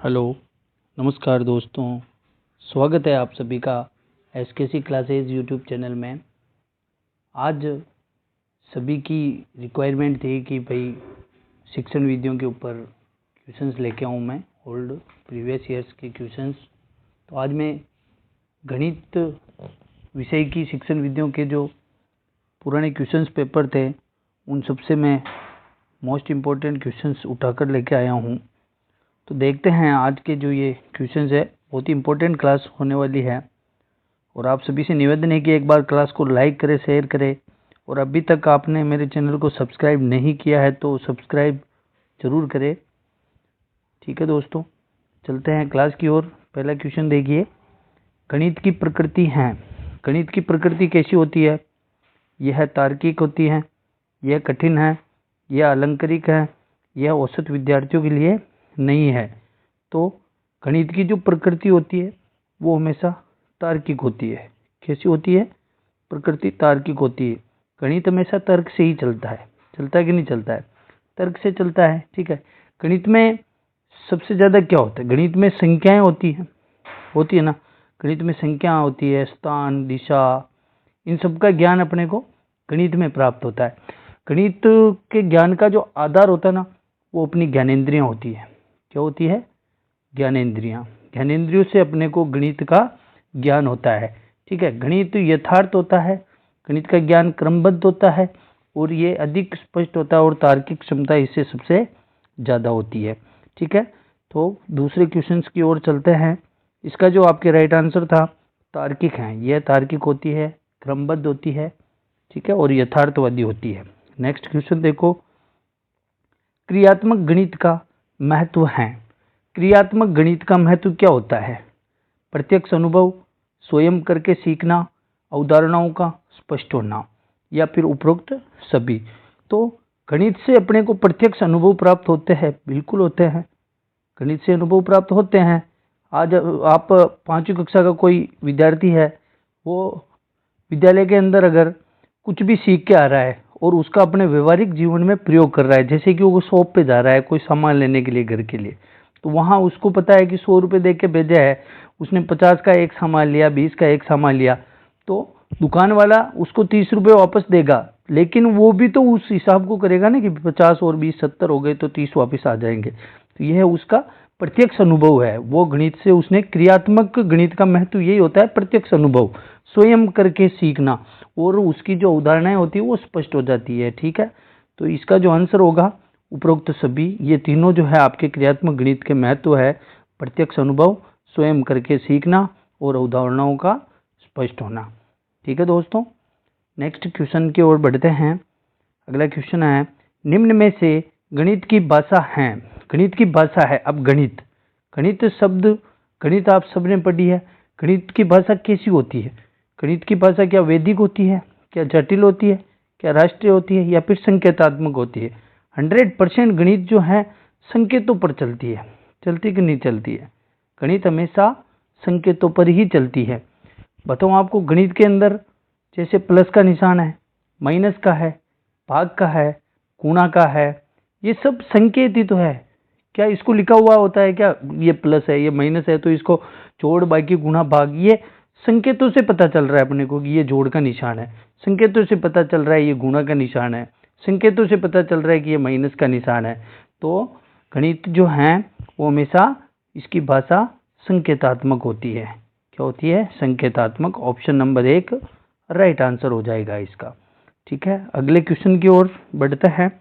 Hello, नमस्कार दोस्तों। स्वागत है आप सभी का एसकेसी क्लासेस यूट्यूब चैनल में। आज सभी की रिक्वायरमेंट थी कि भाई शिक्षण विधियों के ऊपर क्वेश्चंस लेके आऊँ मैं, ओल्ड प्रीवियस ईयर्स के क्वेश्चंस। तो आज मैं गणित विषय की शिक्षण विधियों के जो पुराने क्वेश्चंस पेपर थे उन सबसे मैं मोस्ट इम्पोर्टेंट क्वेश्चंस उठाकर लेके आया हूँ। तो देखते हैं आज के जो ये क्वेश्चंस है, बहुत ही इम्पोर्टेंट क्लास होने वाली है। और आप सभी से निवेदन है कि एक बार क्लास को लाइक करें, शेयर करें, और अभी तक आपने मेरे चैनल को सब्सक्राइब नहीं किया है तो सब्सक्राइब जरूर करें। ठीक है दोस्तों, चलते हैं क्लास की ओर। पहला क्वेश्चन देखिए, गणित की प्रकृति है। गणित की प्रकृति कैसी होती है? यह तार्किक होती है, यह कठिन है, यह अलंकारिक है, यह औसत विद्यार्थियों के लिए नहीं है। तो गणित की जो प्रकृति होती है वो हमेशा तार्किक होती है। कैसी होती है? प्रकृति तार्किक होती है। गणित हमेशा तर्क से ही चलता है कि नहीं चलता है? तर्क से चलता है। ठीक है। गणित में सबसे ज्यादा क्या होता है? गणित में संख्याएं होती है ना। गणित में संख्या होती है, स्थान, दिशा, इन सब का ज्ञान अपने को गणित में प्राप्त होता है। गणित के ज्ञान का जो आधार होता है ना, वो अपनी ज्ञानेंद्रियां होती है। क्या होती है? ज्ञानेंद्रियां। ज्ञानेंद्रियों से अपने को गणित का ज्ञान होता है। ठीक है। गणित यथार्थ होता है, गणित का ज्ञान क्रमबद्ध होता है, और ये अधिक स्पष्ट होता है, और तार्किक क्षमता इससे सबसे ज्यादा होती है। ठीक है। तो दूसरे क्वेश्चन की ओर चलते हैं। इसका जो आपके राइट आंसर था, तार्किक है। यह तार्किक होती है, क्रमबद्ध होती है, ठीक है, और यथार्थवादी होती है। नेक्स्ट क्वेश्चन देखो, क्रियात्मक गणित का महत्व है। क्रियात्मक गणित का महत्व क्या होता है? प्रत्यक्ष अनुभव, स्वयं करके सीखना, अवधारणाओं का स्पष्ट होना, या फिर उपरोक्त सभी। तो गणित से अपने को प्रत्यक्ष अनुभव प्राप्त होते हैं। बिल्कुल होते हैं, गणित से अनुभव प्राप्त होते हैं। आज आप 5वीं कक्षा का कोई विद्यार्थी है, वो विद्यालय के अंदर अगर कुछ भी सीख के आ रहा है और उसका अपने व्यवहारिक जीवन में प्रयोग कर रहा है, जैसे कि वो शॉप पे जा रहा है कोई सामान लेने के लिए घर के लिए, तो वहां उसको पता है कि 100 रुपये दे के भेजा है, उसने 50 का एक सामान लिया, 20 का एक सामान लिया, तो दुकान वाला उसको 30 रुपये वापस देगा। लेकिन वो भी तो उस हिसाब को करेगा ना कि 50 और 20 70 हो गए तो 30 वापस आ जाएंगे। तो यह उसका प्रत्यक्ष अनुभव है। वो गणित से उसने, क्रियात्मक गणित का महत्व यही होता है, प्रत्यक्ष अनुभव, स्वयं करके सीखना, और उसकी जो उदाहरणाएं होती है वो स्पष्ट हो जाती है। ठीक है। तो इसका जो आंसर होगा उपरोक्त सभी। ये तीनों जो है आपके क्रियात्मक गणित के महत्व है, प्रत्यक्ष अनुभव, स्वयं करके सीखना, और उदाहरणों का स्पष्ट होना। ठीक है दोस्तों, नेक्स्ट क्वेश्चन की ओर बढ़ते हैं। अगला क्वेश्चन है, निम्न में से गणित की भाषा है। गणित की भाषा है। अब गणित, गणित शब्द, गणित आप सबने पढ़ी है। गणित की भाषा कैसी होती है? गणित की भाषा क्या वैदिक होती है, क्या जटिल होती है, क्या राष्ट्रीय होती है, या फिर संकेतात्मक होती है? 100% गणित जो है संकेतों पर चलती है। चलती कि नहीं चलती है? गणित हमेशा संकेतों पर ही चलती है। बताऊं आपको, गणित के अंदर जैसे प्लस का निशान है, माइनस का है, भाग का है, गुणा का है, ये सब संकेत ही तो है। क्या इसको लिखा हुआ होता है क्या ये प्लस है, ये माइनस है तो इसको जोड़, बाकी गुणा, भाग? ये संकेतों से पता चल रहा है अपने को कि ये जोड़ का निशान है, संकेतों से पता चल रहा है ये गुणा का निशान है, संकेतों से पता चल रहा है कि ये माइनस का निशान है। तो गणित जो है वो हमेशा, इसकी भाषा संकेतात्मक होती है। क्या होती है? संकेतात्मक। ऑप्शन नंबर 1 राइट आंसर हो जाएगा इसका। ठीक है। अगले क्वेश्चन की ओर बढ़ते हैं।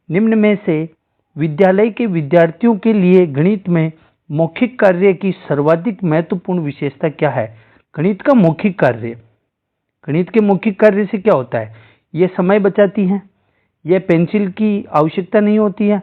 निम्न में से विद्यालय के विद्यार्थियों के लिए गणित में मौखिक कार्य की सर्वाधिक महत्वपूर्ण विशेषता क्या है? गणित का मौखिक कार्य, गणित के मौखिक कार्य से क्या होता है? ये समय बचाती है, यह पेंसिल की आवश्यकता नहीं होती है,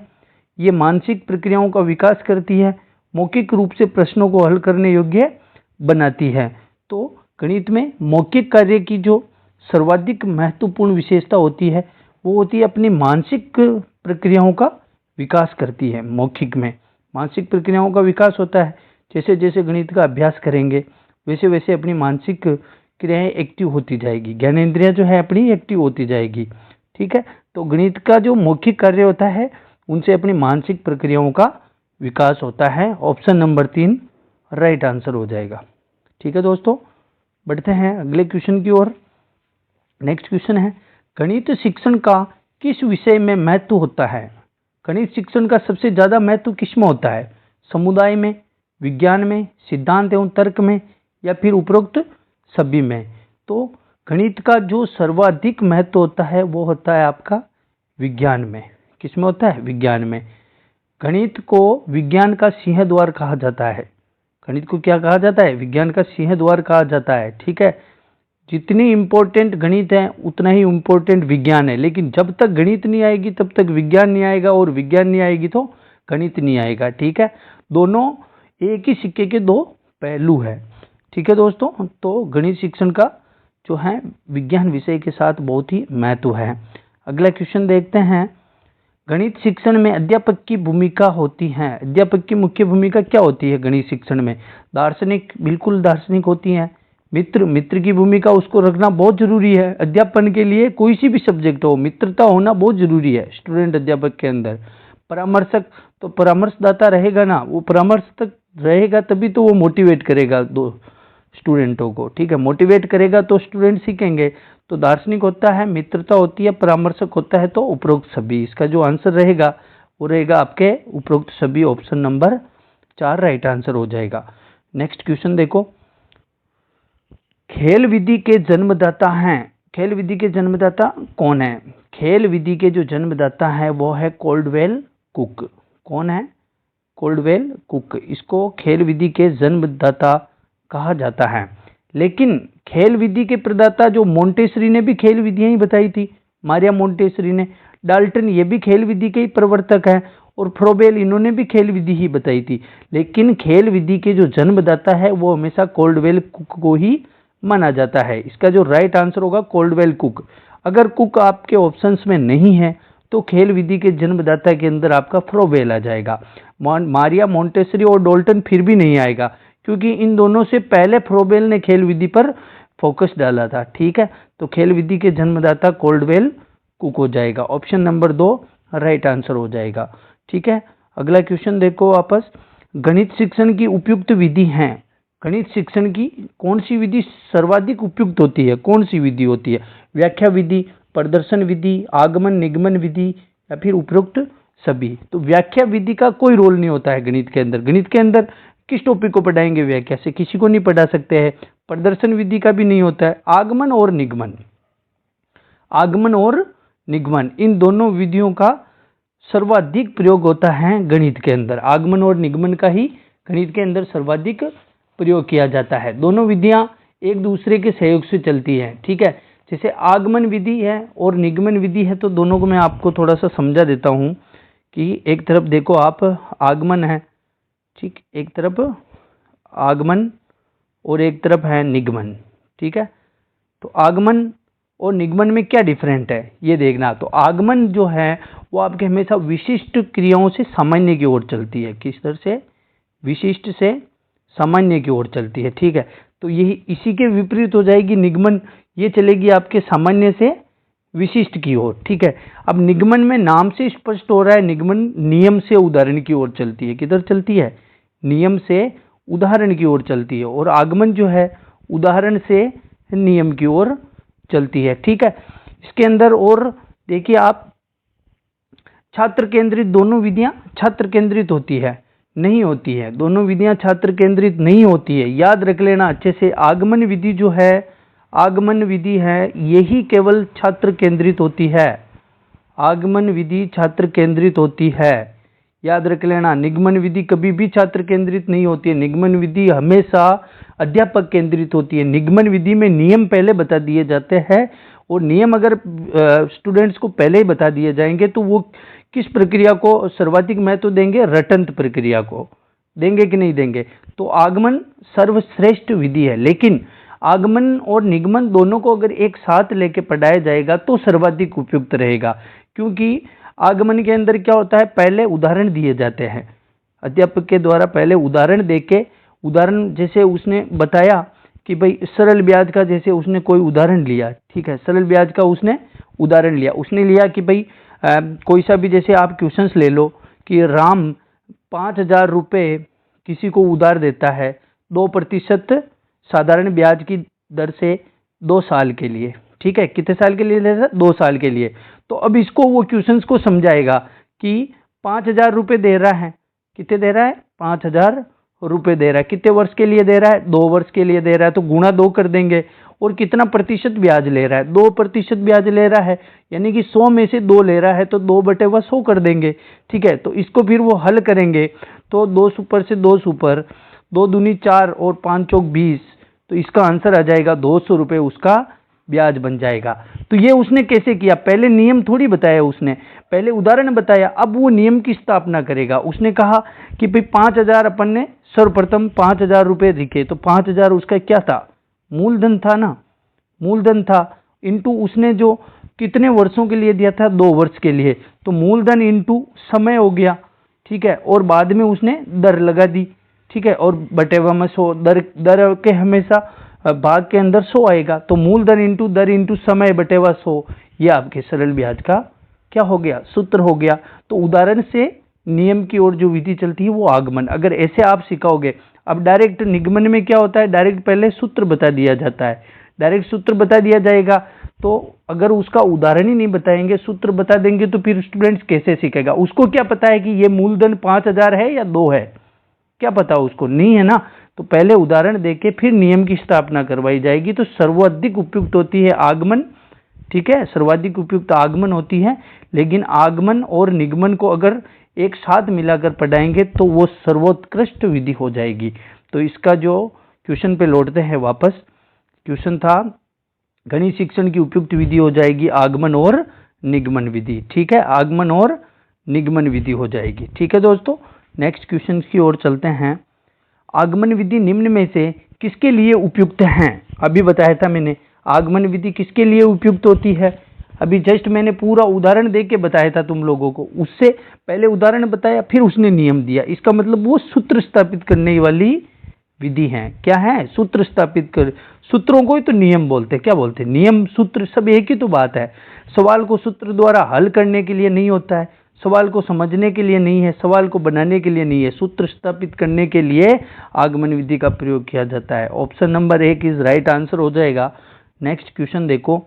ये मानसिक प्रक्रियाओं का विकास करती है, मौखिक रूप से प्रश्नों को हल करने योग्य बनाती है। तो गणित में मौखिक कार्य की जो सर्वाधिक महत्वपूर्ण विशेषता होती है वो होती है अपनी मानसिक प्रक्रियाओं का विकास करती है। मौखिक में मानसिक प्रक्रियाओं का विकास होता है। जैसे जैसे गणित का अभ्यास करेंगे वैसे वैसे अपनी मानसिक क्रियाएं एक्टिव होती जाएगी, ज्ञानेंद्रियां जो है अपनी एक्टिव होती जाएगी। ठीक है। तो गणित का जो मौखिक कार्य होता है उनसे अपनी मानसिक प्रक्रियाओं का विकास होता है। ऑप्शन नंबर 3 राइट आंसर हो जाएगा। ठीक है दोस्तों, बढ़ते हैं अगले क्वेश्चन की ओर। नेक्स्ट क्वेश्चन है, गणित शिक्षण का किस विषय में महत्व होता है? गणित शिक्षण का सबसे ज्यादा महत्व किस में होता है? समुदाय में, विज्ञान में, सिद्धांत एवं तर्क में, या फिर उपरोक्त सभी में? तो गणित का जो सर्वाधिक महत्व होता है वो होता है आपका विज्ञान में। किस में होता है? विज्ञान में। गणित को विज्ञान का सिंह द्वार कहा जाता है। गणित को क्या कहा जाता है? विज्ञान का सिंह द्वार कहा जाता है। ठीक है, जितनी इंपॉर्टेंट गणित है उतना ही इंपॉर्टेंट विज्ञान है, लेकिन जब तक गणित नहीं आएगी तब तक विज्ञान नहीं आएगा, और विज्ञान नहीं आएगी तो गणित नहीं आएगा। ठीक है, दोनों एक ही सिक्के के दो पहलू है। ठीक है दोस्तों, तो गणित शिक्षण का जो है विज्ञान विषय के साथ बहुत ही महत्व है। अगला क्वेश्चन देखते हैं, गणित शिक्षण में अध्यापक की भूमिका होती है। अध्यापक की मुख्य भूमिका क्या होती है गणित शिक्षण में? दार्शनिक, बिल्कुल दार्शनिक होती है। मित्र की भूमिका उसको रखना बहुत जरूरी है अध्यापन के लिए। कोई सी भी सब्जेक्ट हो, मित्रता होना बहुत जरूरी है स्टूडेंट अध्यापक के अंदर। परामर्शक, तो परामर्शदाता रहेगा ना, वो परामर्श तक रहेगा तभी तो वो मोटिवेट करेगा दो स्टूडेंटों को। ठीक है, मोटिवेट करेगा तो स्टूडेंट सीखेंगे। तो दार्शनिक होता है, मित्रता होती है, परामर्शक होता है, तो उपरोक्त सभी। इसका जो आंसर रहेगा वो रहेगा आपके उपरोक्त सभी। ऑप्शन नंबर 4 राइट आंसर हो जाएगा। नेक्स्ट क्वेश्चन देखो, खेल विधि के जन्मदाता हैं। खेल विधि के जन्मदाता कौन है? खेल विधि के जो जन्मदाता है वो है कोल्डवेल कुक। कौन है? Caldwell cook. इसको खेल विधि के जन्मदाता कहा जाता है। लेकिन खेल विधि के प्रदाता जो मोंटेसरी ने भी खेल विधियां ही बताई थी, मारिया मोंटेसरी ने। डाल्टन ये भी खेल विधि के ही प्रवर्तक है, और फ्रोबेल इन्होंने भी खेल विधि ही बताई थी। लेकिन खेल विधि के जो जन्मदाता है वो हमेशा कोल्डवेल कुक को ही माना जाता है। इसका जो राइट आंसर होगा कोल्डवेल कुक। अगर कुक आपके ऑप्शंस में नहीं है तो खेल विधि के जन्मदाता के अंदर आपका फ्रोबेल आ जाएगा। मारिया मोंटेसरी और डाल्टन फिर भी नहीं आएगा, क्योंकि इन दोनों से पहले फ्रोबेल ने खेल विधि पर फोकस डाला था। ठीक है, तो खेल विधि के जन्मदाता कोल्डवेल कुक हो जाएगा। ऑप्शन नंबर 2 राइट आंसर हो जाएगा। ठीक है, अगला क्वेश्चन देखो वापस, गणित शिक्षण की उपयुक्त विधि है। गणित शिक्षण की कौन सी विधि सर्वाधिक उपयुक्त होती है? कौन सी विधि होती है? व्याख्या विधि, प्रदर्शन विधि, आगमन निगमन विधि, या फिर उपरोक्त सभी? तो व्याख्या विधि का कोई रोल नहीं होता है गणित के अंदर। गणित के अंदर किस टॉपिक को पढ़ाएंगे व्याख्या से? किसी को नहीं पढ़ा सकते हैं। प्रदर्शन विधि का भी नहीं होता है। आगमन और निगमन, आगमन और निगमन, इन दोनों विधियों का सर्वाधिक प्रयोग होता है गणित के अंदर। आगमन और निगमन का ही गणित के अंदर सर्वाधिक प्रयोग किया जाता है। दोनों विधियां एक दूसरे के सहयोग से चलती हैं। ठीक है, जैसे आगमन विधि है और निगमन विधि है, तो दोनों को मैं आपको थोड़ा सा समझा देता हूं कि एक तरफ देखो आप आगमन है, ठीक, एक तरफ आगमन और एक तरफ है निगमन। ठीक है, तो आगमन और निगमन में क्या डिफरेंट है ये देखना। तो आगमन जो है वो आपके हमेशा विशिष्ट क्रियाओं से सामान्य की ओर चलती है। किस तरह से? विशिष्ट से सामान्य की ओर चलती है। ठीक है, तो यही इसी के विपरीत हो जाएगी निगमन, ये चलेगी आपके सामान्य से विशिष्ट की ओर। ठीक है, अब निगमन में नाम से स्पष्ट हो रहा है, निगमन नियम से उदाहरण की ओर चलती है। किधर चलती है? नियम से उदाहरण की ओर चलती है। और आगमन जो है उदाहरण से नियम की ओर चलती है। ठीक है, इसके अंदर और देखिए आप, छात्र केंद्रित दोनों विधियां छात्र केंद्रित होती है? नहीं होती है, दोनों विधियां छात्र केंद्रित नहीं होती है। याद रख लेना अच्छे से, आगमन विधि जो है, आगमन विधि है यही केवल छात्र केंद्रित होती है। आगमन विधि छात्र केंद्रित होती है, याद रख लेना। निगमन विधि कभी भी छात्र केंद्रित नहीं होती है। निगमन विधि हमेशा अध्यापक केंद्रित होती है। निगमन विधि में नियम पहले बता दिए जाते हैं, और नियम अगर स्टूडेंट्स को पहले ही बता दिए जाएंगे तो वो किस प्रक्रिया को सर्वाधिक महत्व देंगे? रटंत प्रक्रिया को देंगे कि नहीं देंगे? तो आगमन सर्वश्रेष्ठ विधि है, लेकिन आगमन और निगमन दोनों को अगर एक साथ लेके पढ़ाया जाएगा तो सर्वाधिक उपयुक्त रहेगा। क्योंकि आगमन के अंदर क्या होता है, पहले उदाहरण दिए जाते हैं अध्यापक के द्वारा। पहले उदाहरण देके, उदाहरण जैसे उसने बताया कि भाई सरल ब्याज का, जैसे उसने कोई उदाहरण लिया, ठीक है, सरल ब्याज का उसने उदाहरण लिया। उसने लिया कि भाई कोई सा भी, जैसे आप क्वेश्चंस ले लो कि राम 5,000 रुपये किसी को उधार देता है 2% साधारण ब्याज की दर से 2 साल के लिए, ठीक है, कितने साल के लिए देता है? 2 साल के लिए। तो अब इसको वो क्वेश्चंस को समझाएगा कि 5,000 रुपये दे रहा है, कितने दे रहा है? 5,000 रुपये दे रहा है, कितने वर्ष के लिए दे रहा है? 2 वर्ष के लिए दे रहा है, तो गुणा 2 कर देंगे। और कितना प्रतिशत ब्याज ले रहा है? 2% ब्याज ले रहा है, यानी कि 100 में से 2 ले रहा है, तो 2/100 कर देंगे, ठीक है। तो इसको फिर वो हल करेंगे, तो 2 सुपर से 2 सुपर, 2 दूनी 4 और 5 चौक 20, तो इसका आंसर आ जाएगा 200 रुपये उसका ब्याज बन जाएगा। तो ये उसने कैसे किया? पहले नियम थोड़ी बताया उसने, पहले उदाहरण बताया, अब वो नियम की स्थापना करेगा। उसने कहा कि भाई 5,000 अपन ने सर्वप्रथम 5,000 रुपये लिखे, तो 5,000 उसका क्या था? मूलधन था ना, मूलधन था, इंटू उसने जो कितने वर्षों के लिए दिया था? 2 वर्ष के लिए, तो मूलधन इंटू समय हो गया, ठीक है। और बाद में उसने दर लगा दी, ठीक है, और बटेवा में 100, दर के हमेशा भाग के अंदर 100 आएगा, तो मूलधन इंटू दर इंटू समय बटेवा 100, ये आपके सरल ब्याज का क्या हो गया? सूत्र हो गया। तो उदाहरण से नियम की ओर जो विधि चलती है वो आगमन, अगर ऐसे आप सिखाओगे। अब डायरेक्ट निगमन में क्या होता है? डायरेक्ट पहले सूत्र बता दिया जाता है, डायरेक्ट सूत्र बता दिया जाएगा। तो अगर उसका उदाहरण ही नहीं बताएंगे, सूत्र बता देंगे, तो फिर स्टूडेंट्स कैसे सीखेगा? उसको क्या पता है कि ये मूलधन 5,000 है या 2 है? क्या पता उसको? नहीं है ना। तो पहले उदाहरण देके फिर नियम की स्थापना करवाई जाएगी। तो सर्वाधिक उपयुक्त होती है आगमन, ठीक है, सर्वाधिक उपयुक्त आगमन होती है। लेकिन आगमन और निगमन को अगर एक साथ मिलाकर पढ़ाएंगे तो वो सर्वोत्कृष्ट विधि हो जाएगी। तो इसका जो क्वेश्चन पे लौटते हैं वापस, क्वेश्चन था गणित शिक्षण की उपयुक्त विधि हो जाएगी आगमन और निगमन विधि, ठीक है, आगमन और निगमन विधि हो जाएगी, ठीक है दोस्तों। नेक्स्ट क्वेश्चन की ओर चलते हैं। आगमन विधि निम्न में से किसके लिए उपयुक्त है? अभी बताया था मैंने, आगमन विधि किसके लिए उपयुक्त होती है? अभी जस्ट मैंने पूरा उदाहरण दे के बताया था तुम लोगों को, उससे पहले उदाहरण बताया फिर उसने नियम दिया, इसका मतलब वो सूत्र स्थापित करने वाली विधि है। क्या है? सूत्र स्थापित कर, सूत्रों को ही तो नियम बोलते हैं। क्या बोलते हैं? नियम, सूत्र सब एक ही तो बात है। सवाल को सूत्र द्वारा हल करने के लिए नहीं होता है, सवाल को समझने के लिए नहीं है, सवाल को बनाने के लिए नहीं है, सूत्र स्थापित करने के लिए आगमन विधि का प्रयोग किया जाता है। Option number 1 is right answer हो जाएगा। नेक्स्ट क्वेश्चन देखो,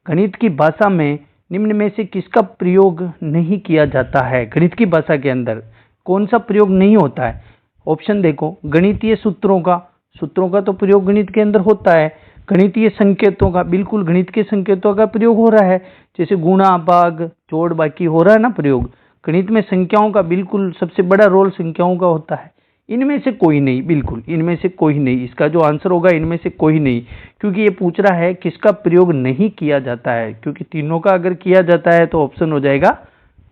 गणित की भाषा में निम्न में से किसका प्रयोग नहीं किया जाता है? गणित की भाषा के अंदर कौन सा प्रयोग नहीं होता है? ऑप्शन देखो, गणितीय सूत्रों का, सूत्रों का तो प्रयोग गणित के अंदर होता है। गणितीय संकेतों का, बिल्कुल गणित के संकेतों का प्रयोग हो रहा है, जैसे गुणा, भाग, जोड़, बाकी हो रहा है ना प्रयोग। गणित में संख्याओं का बिल्कुल सबसे बड़ा रोल संख्याओं का होता है। इनमें से कोई नहीं, बिल्कुल इनमें से कोई नहीं, इसका जो आंसर होगा इनमें से कोई नहीं, क्योंकि ये पूछ रहा है किसका प्रयोग नहीं किया जाता है, क्योंकि तीनों का अगर किया जाता है तो ऑप्शन हो जाएगा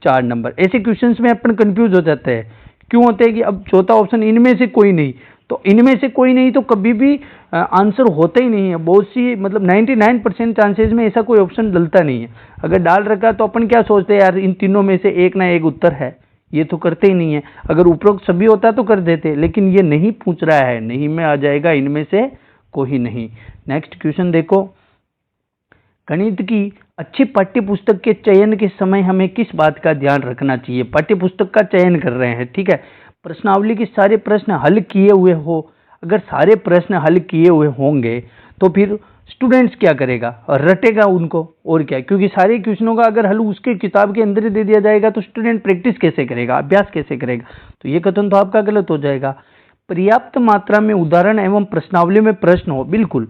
4 नंबर। ऐसे क्वेश्चंस में अपन कंफ्यूज हो जाते हैं, क्यों होते हैं कि अब चौथा ऑप्शन इनमें से कोई नहीं, तो इनमें से कोई नहीं तो कभी भी आंसर होता ही नहीं है। बहुत सी, मतलब 99% चांसेस में ऐसा कोई ऑप्शन डलता नहीं है। अगर डाल रखा तो अपन क्या सोचते हैं, यार इन तीनों में से एक ना एक उत्तर है, ये तो करते ही नहीं है। अगर उपरोक्त सभी होता तो कर देते, लेकिन ये नहीं पूछ रहा है, नहीं में आ जाएगा इनमें से कोई नहीं। नेक्स्ट क्वेश्चन देखो, गणित की अच्छी पाठ्य पुस्तक के चयन के समय हमें किस बात का ध्यान रखना चाहिए? पाठ्य पुस्तक का चयन कर रहे हैं, ठीक है, प्रश्नावली के सारे प्रश्न हल किए हुए हो, अगर सारे प्रश्न हल किए हुए होंगे तो फिर स्टूडेंट्स क्या करेगा? रटेगा उनको, और क्या, क्योंकि सारे क्वेश्चनों का अगर हल उसके किताब के अंदर ही दे दिया जाएगा तो स्टूडेंट प्रैक्टिस कैसे करेगा, अभ्यास कैसे करेगा? तो ये कथन तो आपका गलत हो जाएगा। पर्याप्त मात्रा में उदाहरण एवं प्रश्नावली में प्रश्न हो, बिल्कुल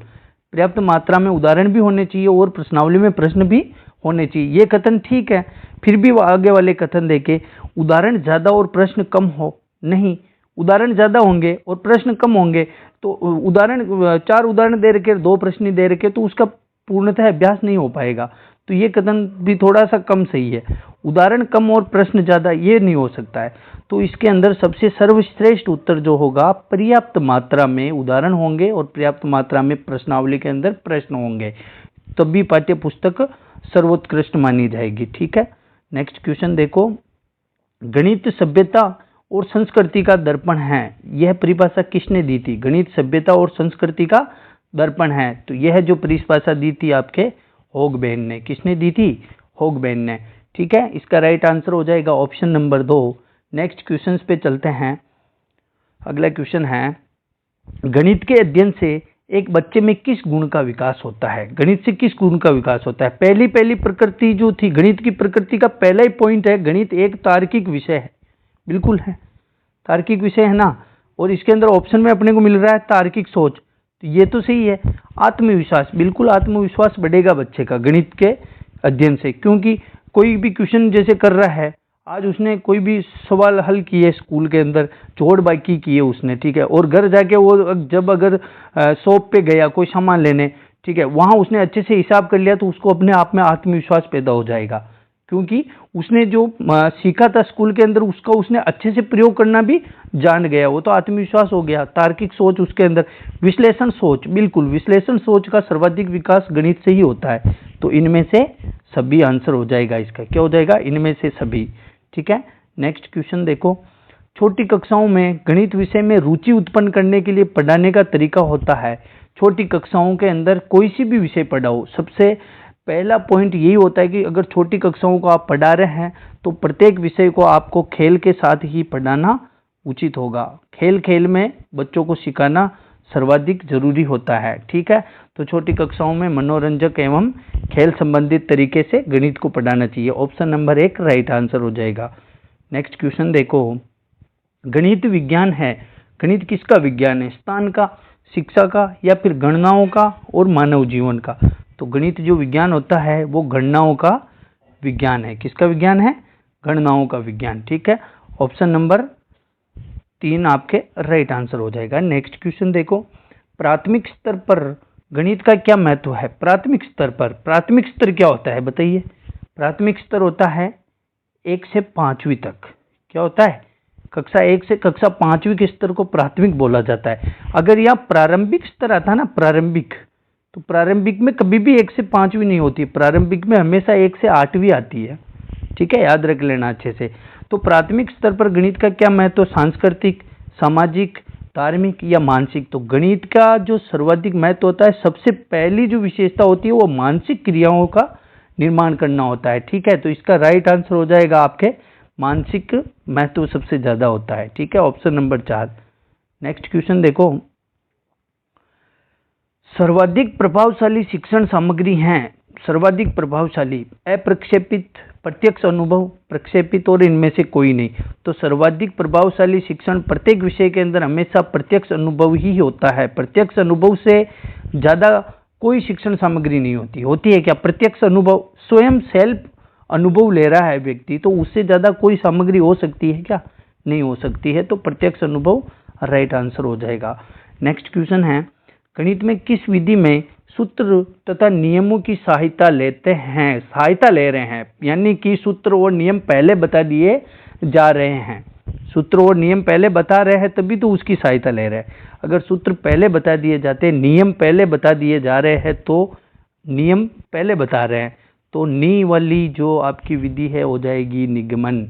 पर्याप्त मात्रा में उदाहरण भी होने चाहिए और प्रश्नावली में प्रश्न भी होने चाहिए, ये कथन ठीक है। फिर भी आगे वाले कथन देके, उदाहरण ज्यादा और प्रश्न कम हो, नहीं, उदाहरण ज्यादा होंगे और प्रश्न कम होंगे, तो उदाहरण 4 उदाहरण दे रखे 2 प्रश्न दे रखे तो उसका पूर्णतः अभ्यास नहीं हो पाएगा। तो ये कथन भी थोड़ा सा कम सही है, उदाहरण कम और प्रश्न ज्यादा ये नहीं हो सकता है। तो इसके अंदर सबसे सर्वश्रेष्ठ उत्तर जो होगा, पर्याप्त मात्रा में उदाहरण होंगे और पर्याप्त मात्रा में प्रश्नावली के अंदर प्रश्न होंगे, तभी पाठ्य पुस्तक सर्वोत्कृष्ट मानी जाएगी, ठीक है। नेक्स्ट क्वेश्चन देखो, गणित सभ्यता और संस्कृति का दर्पण है, यह परिभाषा किसने दी थी? गणित सभ्यता और संस्कृति का दर्पण है, तो यह जो परिभाषा दी थी आपके होगबेन ने, किसने दी थी? होगबेन ने, ठीक है। इसका राइट आंसर हो जाएगा ऑप्शन नंबर 2। नेक्स्ट क्वेश्चन पे चलते हैं। अगला क्वेश्चन है, गणित के अध्ययन से एक बच्चे में किस गुण का विकास होता है? गणित से किस गुण का विकास होता है? पहली प्रकृति जो थी, गणित की प्रकृति का पहला ही पॉइंट है, गणित एक तार्किक विषय है। बिल्कुल है, तार्किक विषय है ना। और इसके अंदर ऑप्शन में अपने को मिल रहा है तार्किक सोच, तो ये तो सही है। आत्मविश्वास, बिल्कुल आत्मविश्वास बढ़ेगा बच्चे का गणित के अध्ययन से, क्योंकि कोई भी क्वेश्चन जैसे कर रहा है, आज उसने कोई भी सवाल हल किए स्कूल के अंदर, जोड़ बाकी किए उसने, ठीक है, और घर जाके वो जब अगर शॉप पे गया कोई सामान लेने, ठीक है, वहां उसने अच्छे से हिसाब कर लिया, तो उसको अपने आप में आत्मविश्वास पैदा हो जाएगा, क्योंकि उसने जो सीखा था स्कूल के अंदर उसका उसने अच्छे से प्रयोग करना भी जान गया, वो तो आत्मविश्वास हो गया। तार्किक सोच उसके अंदर, विश्लेषण सोच, बिल्कुल विश्लेषण सोच का सर्वाधिक विकास गणित से ही होता है। तो इनमें से सभी आंसर हो जाएगा इसका, क्या हो जाएगा? इनमें से सभी, ठीक है। नेक्स्ट क्वेश्चन देखो, छोटी कक्षाओं में गणित विषय में रुचि उत्पन्न करने के लिए पढ़ाने का तरीका होता है। छोटी कक्षाओं के अंदर कोई सी भी विषय पढ़ाओ, सबसे पहला पॉइंट यही होता है कि अगर छोटी कक्षाओं को आप पढ़ा रहे हैं तो प्रत्येक विषय को आपको खेल के साथ ही पढ़ाना उचित होगा। खेल खेल में बच्चों को सिखाना सर्वाधिक जरूरी होता है, ठीक है। तो छोटी कक्षाओं में मनोरंजक एवं खेल संबंधित तरीके से गणित को पढ़ाना चाहिए। ऑप्शन नंबर 1 राइट आंसर हो जाएगा। नेक्स्ट क्वेश्चन देखो, गणित विज्ञान है, गणित किसका विज्ञान है? स्थान का, शिक्षा का, या फिर गणनाओं का और मानव जीवन का? तो गणित जो विज्ञान होता है वो गणनाओं का विज्ञान है। किसका विज्ञान है? गणनाओं का विज्ञान, ठीक है। ऑप्शन नंबर 3 आपके राइट आंसर हो जाएगा। नेक्स्ट क्वेश्चन देखो, प्राथमिक स्तर पर गणित का क्या महत्व है? प्राथमिक स्तर पर, प्राथमिक स्तर क्या होता है बताइए? प्राथमिक स्तर होता है 1 से 5वीं तक। क्या होता है? कक्षा 1 से कक्षा 5वीं के स्तर को प्राथमिक बोला जाता है। अगर यहाँ प्रारंभिक स्तर आता ना, प्रारंभिक, तो प्रारंभिक में कभी भी 1 से 5वीं नहीं होती, प्रारंभिक में हमेशा 1 से 8वीं आती है, ठीक है, याद रख लेना अच्छे से। तो प्राथमिक स्तर पर गणित का क्या महत्व? सांस्कृतिक, सामाजिक, धार्मिक या मानसिक? तो गणित का जो सर्वाधिक महत्व होता है, सबसे पहली जो विशेषता होती है वो मानसिक क्रियाओं का निर्माण करना होता है, ठीक है। तो इसका राइट आंसर हो जाएगा आपके मानसिक महत्व सबसे ज्यादा होता है, ठीक है, ऑप्शन नंबर 4। नेक्स्ट क्वेश्चन देखो, सर्वाधिक प्रभावशाली शिक्षण सामग्री हैं। सर्वाधिक प्रभावशाली, अप्रक्षेपित, प्रत्यक्ष अनुभव, प्रक्षेपित और इनमें से कोई नहीं। तो सर्वाधिक प्रभावशाली शिक्षण प्रत्येक विषय के अंदर हमेशा प्रत्यक्ष अनुभव ही होता है। प्रत्यक्ष अनुभव से ज्यादा कोई शिक्षण सामग्री नहीं होती। होती है क्या? प्रत्यक्ष अनुभव, स्वयं सेल्फ अनुभव ले रहा है व्यक्ति, तो उससे ज्यादा कोई सामग्री हो सकती है क्या? नहीं हो सकती है। तो प्रत्यक्ष अनुभव राइट आंसर हो जाएगा। नेक्स्ट क्वेश्चन है, गणित में किस विधि में सूत्र तथा नियमों की सहायता ले रहे हैं, यानी कि सूत्र और नियम पहले बता दिए जा रहे हैं। सूत्र और नियम पहले बता रहे हैं तभी तो उसकी सहायता ले रहे हैं। अगर सूत्र पहले बता दिए जाते, नियम पहले बता दिए जा रहे हैं, तो नियम पहले बता रहे हैं, तो नी वाली जो आपकी विधि है हो जाएगी निगमन।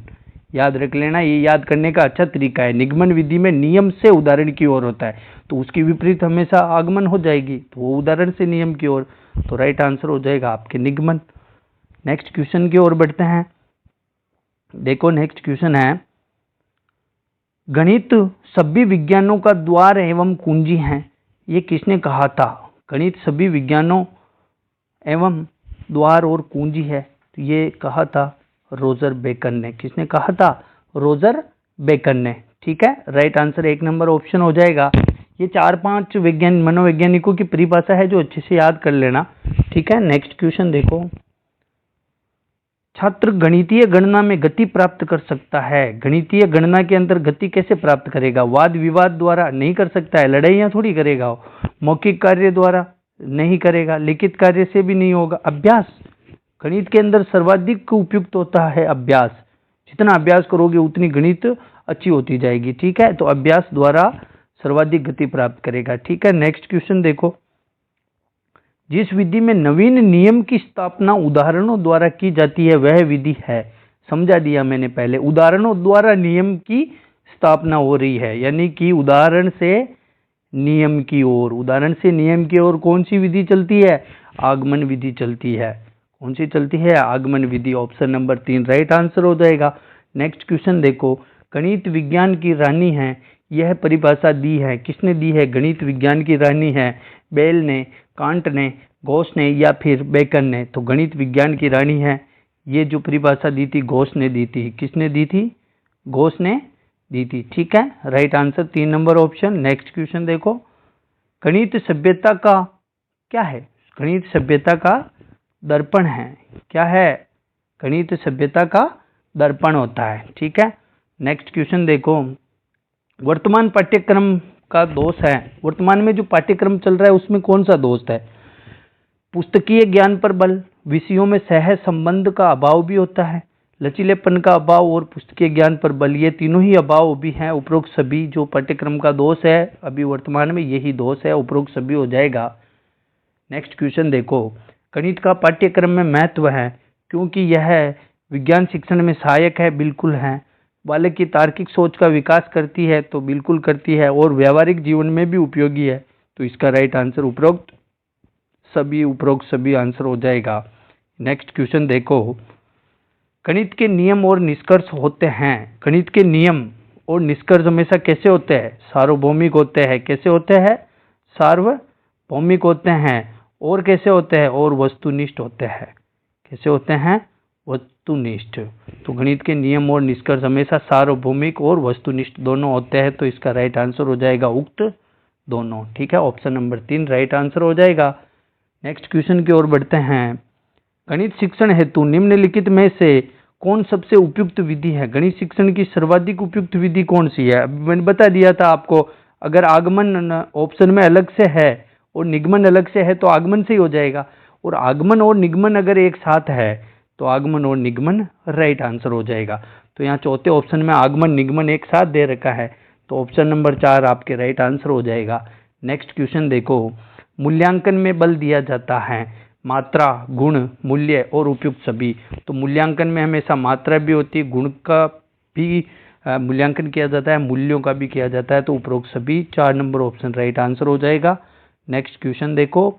याद रख लेना, ये याद करने का अच्छा तरीका है। निगमन विधि में नियम से उदाहरण की ओर होता है, तो उसकी विपरीत हमेशा आगमन हो जाएगी, तो वो उदाहरण से नियम की ओर, तो राइट आंसर हो जाएगा आपके निगमन। नेक्स्ट क्वेश्चन की ओर बढ़ते हैं। देखो नेक्स्ट क्वेश्चन है, गणित सभी विज्ञानों का द्वार एवं कुंजी है, ये किसने कहा था? गणित सभी विज्ञानों एवं द्वार और कुंजी है, तो ये कहा था रोजर बेकन ने। किसने कहा था? रोजर बेकन ने, ठीक है। राइट आंसर 1 नंबर ऑप्शन हो जाएगा। ये 4-5 मनोवैज्ञानिकों की परिभाषा है जो अच्छे से याद कर लेना, ठीक है। नेक्स्ट क्वेश्चन देखो, छात्र गणितीय गणना में गति प्राप्त कर सकता है। गणितीय गणना के अंदर गति कैसे प्राप्त करेगा? वाद विवाद द्वारा नहीं कर सकता है, लड़ाइयाँ थोड़ी करेगा। मौखिक कार्य द्वारा नहीं करेगा, लिखित कार्य से भी नहीं होगा। अभ्यास, गणित के अंदर सर्वाधिक उपयुक्त होता है अभ्यास। जितना अभ्यास करोगे उतनी गणित अच्छी होती जाएगी, ठीक है। तो अभ्यास द्वारा सर्वाधिक गति प्राप्त करेगा, ठीक है। नेक्स्ट क्वेश्चन देखो, जिस विधि में नवीन नियम की स्थापना उदाहरणों द्वारा की जाती है वह विधि है। समझा दिया मैंने पहले, उदाहरणों द्वारा नियम की स्थापना हो रही है, यानी कि उदाहरण से नियम की ओर, उदाहरण से नियम की ओर कौन सी विधि चलती है? आगमन विधि चलती है। कौन सी चलती है? आगमन विधि। ऑप्शन नंबर 3 राइट आंसर हो जाएगा। नेक्स्ट क्वेश्चन देखो, गणित विज्ञान की रानी है, यह परिभाषा दी है। किसने दी है? गणित विज्ञान की रानी है बेल ने, कांट ने, गॉस ने या फिर बेकन ने? तो गणित विज्ञान की रानी है, ये जो परिभाषा दी थी गॉस ने दी थी। किसने दी थी? गॉस ने दी थी। ठीक है, right answer 3 number option. Next question देखो, गणित सभ्यता का क्या है? गणित सभ्यता का दर्पण है। क्या है? गणित सभ्यता का दर्पण होता है। ठीक है, नेक्स्ट क्वेश्चन देखो, वर्तमान पाठ्यक्रम का दोष है। वर्तमान में जो पाठ्यक्रम चल रहा है उसमें कौन सा दोष है? पुस्तकीय ज्ञान पर बल, विषयों में सह संबंध का अभाव भी होता है, लचीलेपन का अभाव और पुस्तकीय ज्ञान पर बल, ये तीनों ही अभाव भी हैं। उपरोक्त सभी जो पाठ्यक्रम का दोष है अभी वर्तमान में यही दोष है, उपरोक्त सभी हो जाएगा। नेक्स्ट क्वेश्चन देखो, गणित का पाठ्यक्रम में महत्व है क्योंकि यह विज्ञान शिक्षण में सहायक है। बिल्कुल है। बालक की तार्किक सोच का विकास करती है, तो बिल्कुल करती है, और व्यावहारिक जीवन में भी उपयोगी है। तो इसका राइट आंसर उपरोक्त सभी आंसर हो जाएगा। नेक्स्ट क्वेश्चन देखो, गणित के नियम और निष्कर्ष होते हैं। गणित के नियम और निष्कर्ष हमेशा कैसे होते हैं? सार्वभौमिक होते हैं। कैसे होते हैं? सार्वभौमिक होते हैं। और कैसे होते हैं? और वस्तुनिष्ठ होते हैं। कैसे होते हैं? वस्तुनिष्ठ। तो गणित के नियम और निष्कर्ष हमेशा सार्वभौमिक और वस्तुनिष्ठ दोनों होते हैं, तो इसका राइट आंसर हो जाएगा उक्त दोनों। ठीक है, ऑप्शन नंबर 3 राइट आंसर हो जाएगा। नेक्स्ट क्वेश्चन की ओर बढ़ते हैं, गणित शिक्षण हेतु निम्नलिखित में से कौन सबसे उपयुक्त विधि है? गणित शिक्षण की सर्वाधिक उपयुक्त विधि कौन सी है? अभी मैंने बता दिया था आपको, अगर आगमन ऑप्शन में अलग से है और निगमन अलग से है तो आगमन से ही हो जाएगा, और आगमन और निगमन अगर एक साथ है तो आगमन और निगमन राइट आंसर हो जाएगा। तो यहाँ चौथे ऑप्शन में आगमन निगमन एक साथ दे रखा है, तो ऑप्शन नंबर 4 आपके राइट आंसर हो जाएगा। नेक्स्ट क्वेश्चन देखो, मूल्यांकन में बल दिया जाता है मात्रा, गुण, मूल्य और उपयुक्त सभी। तो मूल्यांकन में हमेशा मात्रा भी होती है, गुण का भी मूल्यांकन किया जाता है, मूल्यों का भी किया जाता है, तो उपरोक्त सभी 4 नंबर ऑप्शन राइट आंसर हो जाएगा। नेक्स्ट क्वेश्चन देखो,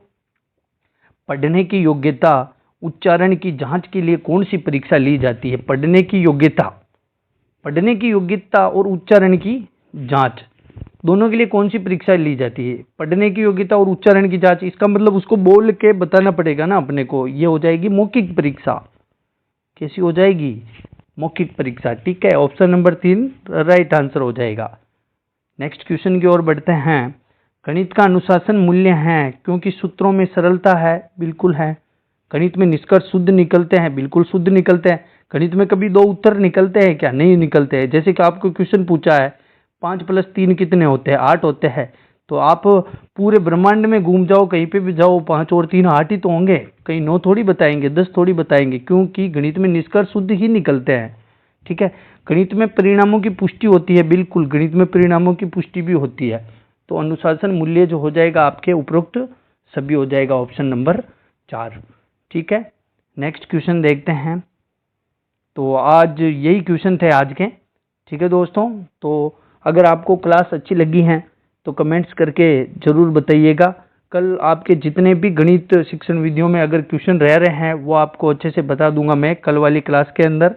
पढ़ने की योग्यता उच्चारण की जांच के लिए कौन सी परीक्षा ली जाती है? पढ़ने की योग्यता और उच्चारण की जांच दोनों के लिए कौन सी परीक्षा ली जाती है? पढ़ने की योग्यता और उच्चारण की जांच, इसका मतलब उसको बोल के बताना पड़ेगा ना अपने को, ये हो जाएगी मौखिक परीक्षा। कैसी हो जाएगी? मौखिक परीक्षा। ठीक है, ऑप्शन नंबर 3 राइट आंसर हो जाएगा। नेक्स्ट क्वेश्चन की ओर बढ़ते हैं, गणित का अनुशासन मूल्य है क्योंकि सूत्रों में सरलता है। बिल्कुल है। गणित में निष्कर्ष शुद्ध निकलते हैं। बिल्कुल शुद्ध निकलते हैं। गणित में कभी 2 उत्तर निकलते हैं क्या? नहीं निकलते हैं। जैसे कि आपको क्वेश्चन पूछा है 5 + 3 कितने होते हैं? 8 होते हैं। तो आप पूरे ब्रह्मांड में घूम जाओ, कहीं पे भी जाओ, 5 और 3 8 ही तो होंगे, कहीं 9 थोड़ी बताएंगे, 10 थोड़ी बताएंगे, क्योंकि गणित में निष्कर्ष शुद्ध ही निकलते हैं। ठीक है, गणित में परिणामों की पुष्टि होती है। बिल्कुल, गणित में परिणामों की पुष्टि भी होती है। तो अनुशासन मूल्य जो हो जाएगा आपके उपरोक्त सभी हो जाएगा, ऑप्शन नंबर 4। ठीक है, नेक्स्ट क्वेश्चन देखते हैं। तो आज यही क्वेश्चन थे आज के। ठीक है दोस्तों, तो अगर आपको क्लास अच्छी लगी है तो कमेंट्स करके ज़रूर बताइएगा। कल आपके जितने भी गणित शिक्षण विधियों में अगर क्वेश्चन रह रहे हैं वो आपको अच्छे से बता दूंगा मैं कल वाली क्लास के अंदर।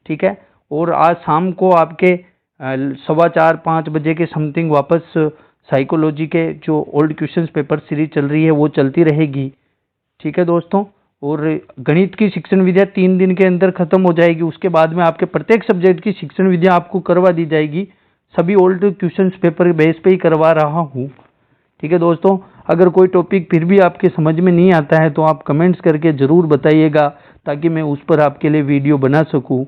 ठीक है, और आज शाम को आपके 4:15-5 बजे के समथिंग वापस साइकोलॉजी के जो ओल्ड क्वेश्चंस पेपर सीरीज चल रही है वो चलती रहेगी। ठीक है दोस्तों, और गणित की शिक्षण विधियाँ 3 दिन के अंदर खत्म हो जाएगी। उसके बाद में आपके प्रत्येक सब्जेक्ट की शिक्षण विधियाँ आपको करवा दी जाएगी। सभी ओल्ड क्वेश्चंस पेपर बेस पे ही करवा रहा हूँ। ठीक है दोस्तों, अगर कोई टॉपिक फिर भी आपके समझ में नहीं आता है तो आप कमेंट्स करके ज़रूर बताइएगा, ताकि मैं उस पर आपके लिए वीडियो बना सकूँ।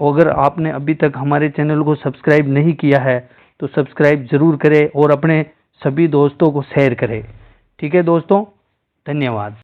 अगर आपने अभी तक हमारे चैनल को सब्सक्राइब नहीं किया है तो सब्सक्राइब ज़रूर करें और अपने सभी दोस्तों को शेयर करें। ठीक है दोस्तों, धन्यवाद।